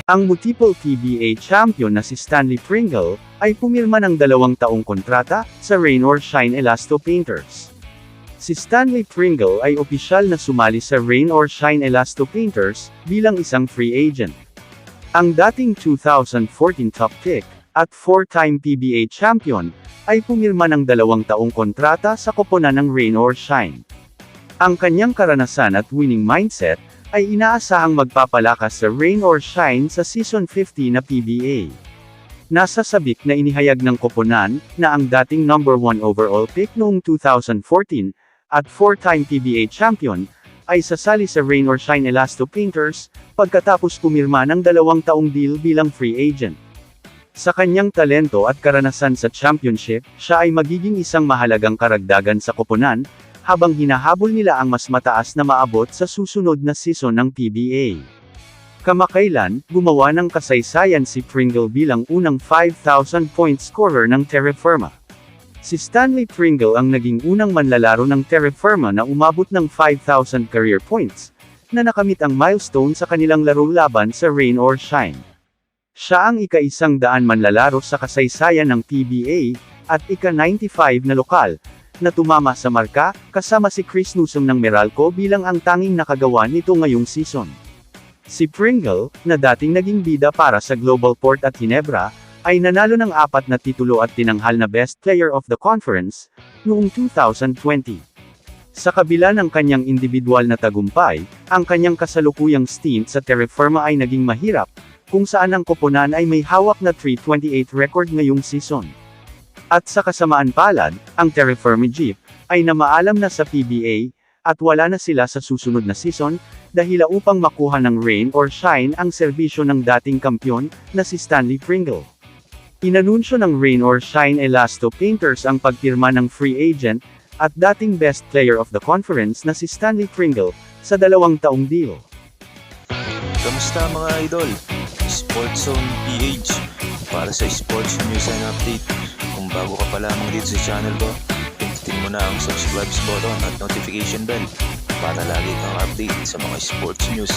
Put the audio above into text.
Ang multiple PBA champion na si Stanley Pringle, ay pumirma ng 2 taong kontrata, sa Rain or Shine Elasto Painters. Si Stanley Pringle ay opisyal na sumali sa Rain or Shine Elasto Painters, bilang isang free agent. Ang dating 2014 top pick, at 4-time PBA champion, ay pumirma ng 2 taong kontrata sa koponan ng Rain or Shine. Ang kanyang karanasan at winning mindset, ay inaasahang magpapalakas sa Rain or Shine sa Season 50 na PBA. Nasa sabik na inihayag ng koponan, na ang dating number 1 overall pick noong 2014, at 4-time PBA champion, ay sasali sa Rain or Shine Elasto Painters, pagkatapos pumirma ng 2 taong deal bilang free agent. Sa kanyang talento at karanasan sa championship, siya ay magiging isang mahalagang karagdagan sa koponan, habang hinahabol nila ang mas mataas na maabot sa susunod na season ng PBA. Kamakailan, gumawa ng kasaysayan si Pringle bilang unang 5,000 point scorer ng Terra Firma. Si Stanley Pringle ang naging unang manlalaro ng Terra Firma na umabot ng 5,000 career points, na nakamit ang milestone sa kanilang laro laban sa Rain or Shine. Siya ang ika-100 manlalaro sa kasaysayan ng PBA, at ika-95 na lokal, na tumama sa marka, kasama si Chris Newsom ng Meralco bilang ang tanging nakagawa nito ngayong season. Si Pringle, na dating naging bida para sa Global Port at Ginebra, ay nanalo ng 4 na titulo at tinanghal na Best Player of the Conference, noong 2020. Sa kabila ng kanyang individual na tagumpay, ang kanyang kasalukuyang stint sa Terra Firma ay naging mahirap, kung saan ang koponan ay may hawak na 328 record ngayong season. At sa kasamaan palad, ang Terra Firma Jeep, ay namaalam na sa PBA, at wala na sila sa susunod na season, dahil upang makuha ng Rain or Shine ang serbisyo ng dating kampyon, na si Stanley Pringle. Inanunsyo ng Rain or Shine Elasto Painters ang pagpirma ng free agent, at dating best player of the conference na si Stanley Pringle, sa 2 taong deal. Kamusta mga idol? Sports Zone PH, para sa sports news and update. Kung bago ka pa lamang dito sa channel ko, pindutin mo na ang subscribe button at notification bell para lagi kang update sa mga sports news.